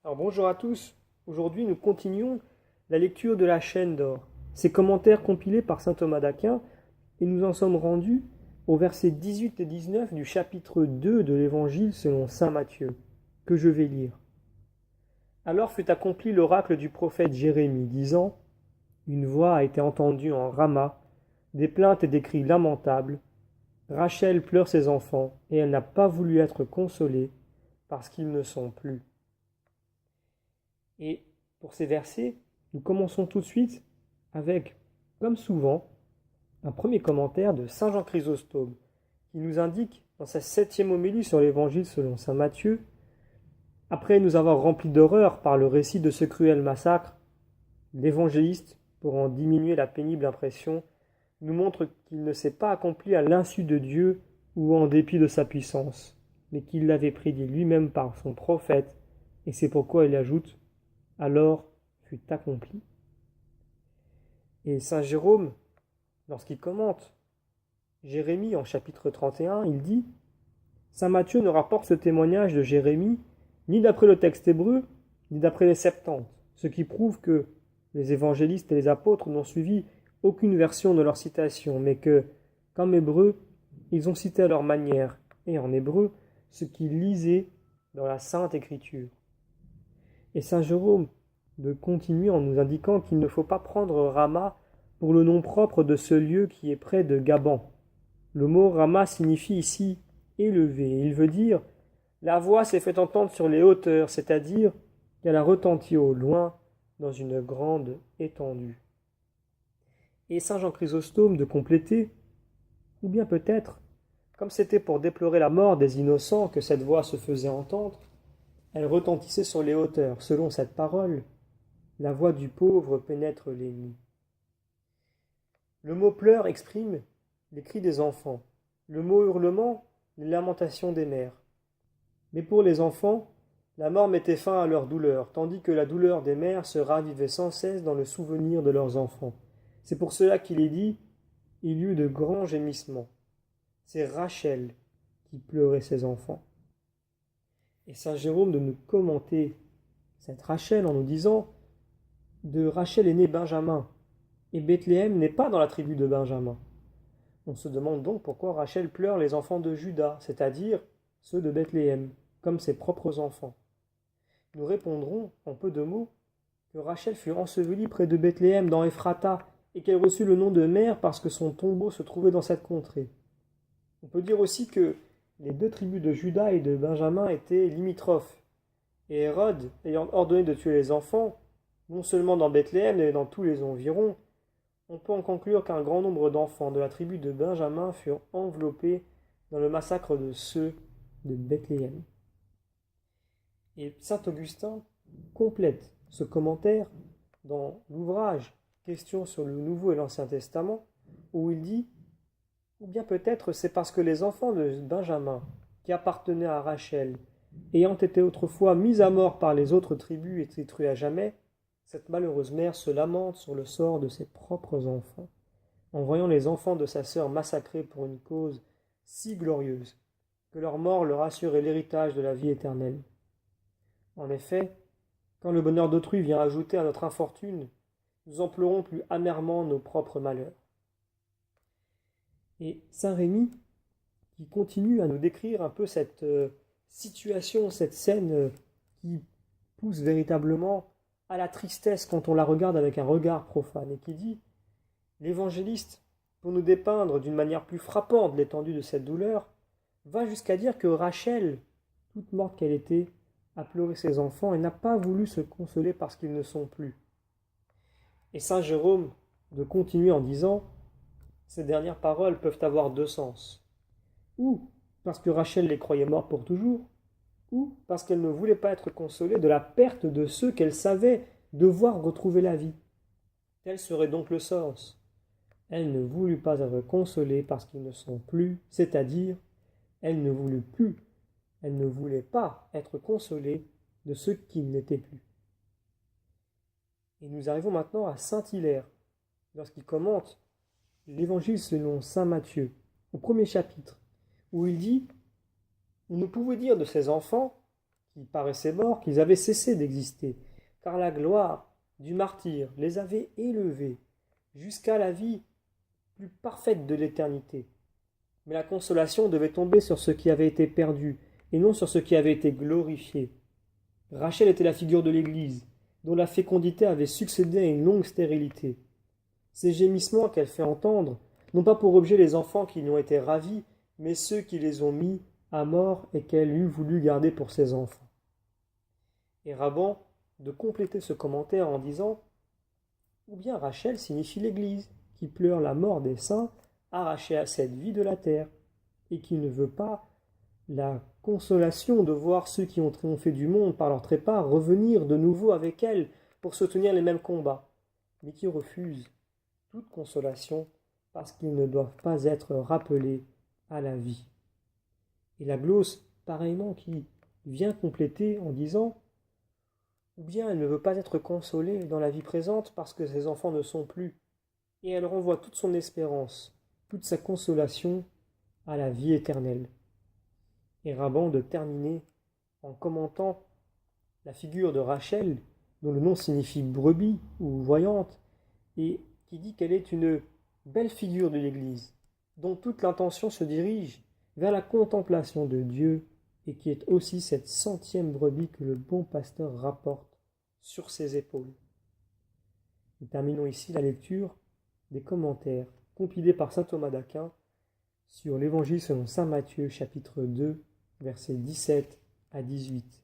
Alors bonjour à tous, aujourd'hui nous continuons la lecture de la chaîne d'or, ces commentaires compilés par saint Thomas d'Aquin, et nous en sommes rendus au versets 18 et 19 du chapitre 2 de l'évangile selon saint Matthieu, que je vais lire. Alors fut accompli l'oracle du prophète Jérémie, disant : Une voix a été entendue en Rama, des plaintes et des cris lamentables. Rachel pleure ses enfants, et elle n'a pas voulu être consolée, parce qu'ils ne sont plus. Et pour ces versets, nous commençons tout de suite avec, comme souvent, un premier commentaire de saint Jean Chrysostome, qui nous indique dans sa 7e homélie sur l'évangile selon saint Matthieu, après nous avoir remplis d'horreur par le récit de ce cruel massacre, l'évangéliste, pour en diminuer la pénible impression, nous montre qu'il ne s'est pas accompli à l'insu de Dieu ou en dépit de sa puissance, mais qu'il l'avait prédit lui-même par son prophète, et c'est pourquoi il ajoute : alors fut accompli. Et saint Jérôme, lorsqu'il commente Jérémie en chapitre 31, il dit : saint Matthieu ne rapporte ce témoignage de Jérémie ni d'après le texte hébreu, ni d'après les Septante, ce qui prouve que les évangélistes et les apôtres n'ont suivi aucune version de leur citation, mais que, comme hébreux, ils ont cité à leur manière, et en hébreu, ce qu'ils lisaient dans la Sainte Écriture. Et saint Jérôme de continuer en nous indiquant qu'il ne faut pas prendre Rama pour le nom propre de ce lieu qui est près de Gaban. Le mot Rama signifie ici élevé. Il veut dire la voix s'est fait entendre sur les hauteurs, c'est-à-dire qu'elle a retenti au loin dans une grande étendue. Et saint Jean Chrysostome de compléter, ou bien peut-être, comme c'était pour déplorer la mort des innocents que cette voix se faisait entendre, elle retentissait sur les hauteurs. Selon cette parole, la voix du pauvre pénètre les nuits. Le mot pleurs exprime les cris des enfants. Le mot hurlement, les lamentations des mères. Mais pour les enfants, la mort mettait fin à leur douleur, tandis que la douleur des mères se ravivait sans cesse dans le souvenir de leurs enfants. C'est pour cela qu'il est dit : il y eut de grands gémissements. C'est Rachel qui pleurait ses enfants. Et saint Jérôme de nous commenter cette Rachel en nous disant : de Rachel est né Benjamin, et Bethléem n'est pas dans la tribu de Benjamin. On se demande donc pourquoi Rachel pleure les enfants de Juda, c'est-à-dire ceux de Bethléem, comme ses propres enfants. Nous répondrons, en peu de mots, que Rachel fut ensevelie près de Bethléem dans Ephrata, et qu'elle reçut le nom de mère parce que son tombeau se trouvait dans cette contrée. On peut dire aussi que les deux tribus de Juda et de Benjamin étaient limitrophes, et Hérode, ayant ordonné de tuer les enfants, non seulement dans Bethléem, mais dans tous les environs, on peut en conclure qu'un grand nombre d'enfants de la tribu de Benjamin furent enveloppés dans le massacre de ceux de Bethléem. Et saint Augustin complète ce commentaire dans l'ouvrage Questions sur le Nouveau et l'Ancien Testament, où il dit : ou bien peut-être c'est parce que les enfants de Benjamin, qui appartenaient à Rachel, ayant été autrefois mis à mort par les autres tribus et détruits à jamais, cette malheureuse mère se lamente sur le sort de ses propres enfants, en voyant les enfants de sa sœur massacrés pour une cause si glorieuse, que leur mort leur assurait l'héritage de la vie éternelle. En effet, quand le bonheur d'autrui vient ajouter à notre infortune, nous en pleurons plus amèrement nos propres malheurs. Et saint Rémi, qui continue à nous décrire un peu cette situation, cette scène qui pousse véritablement à la tristesse quand on la regarde avec un regard profane, et qui dit : l'évangéliste, pour nous dépeindre d'une manière plus frappante l'étendue de cette douleur, va jusqu'à dire que Rachel, toute morte qu'elle était, a pleuré ses enfants et n'a pas voulu se consoler parce qu'ils ne sont plus. Et saint Jérôme de continuer en disant : ces dernières paroles peuvent avoir deux sens. Ou parce que Rachel les croyait morts pour toujours, ou parce qu'elle ne voulait pas être consolée de la perte de ceux qu'elle savait devoir retrouver la vie. Tel serait donc le sens. Elle ne voulut pas être consolée parce qu'ils ne sont plus, c'est-à-dire, elle ne voulait pas être consolée de ceux qui n'étaient plus. Et nous arrivons maintenant à saint Hilaire, lorsqu'il commente l'évangile selon saint Matthieu, au premier chapitre, où il dit : on ne pouvait dire de ces enfants qui paraissaient morts, qu'ils avaient cessé d'exister, car la gloire du martyr les avait élevés jusqu'à la vie plus parfaite de l'éternité. Mais la consolation devait tomber sur ce qui avait été perdu, et non sur ce qui avait été glorifié. Rachel était la figure de l'Église, dont la fécondité avait succédé à une longue stérilité. Ces gémissements qu'elle fait entendre n'ont pas pour objet les enfants qui lui ont été ravis, mais ceux qui les ont mis à mort et qu'elle eût voulu garder pour ses enfants. Et Raban de compléter ce commentaire en disant « Ou bien Rachel signifie l'Église, qui pleure la mort des saints arrachés à cette vie de la terre, et qui ne veut pas la consolation de voir ceux qui ont triomphé du monde par leur trépas revenir de nouveau avec elle pour soutenir les mêmes combats, mais qui refuse toute consolation parce qu'ils ne doivent pas être rappelés à la vie. » Et la glosse, pareillement, qui vient compléter en disant « Ou bien elle ne veut pas être consolée dans la vie présente parce que ses enfants ne sont plus, et elle renvoie toute son espérance, toute sa consolation à la vie éternelle. » Et Raban de terminer en commentant la figure de Rachel, dont le nom signifie brebis ou voyante, et qui dit qu'elle est une belle figure de l'Église, dont toute l'intention se dirige vers la contemplation de Dieu, et qui est aussi cette 100e brebis que le bon pasteur rapporte sur ses épaules. Nous terminons ici la lecture des commentaires compilés par saint Thomas d'Aquin sur l'Évangile selon saint Matthieu, chapitre 2, versets 17 à 18.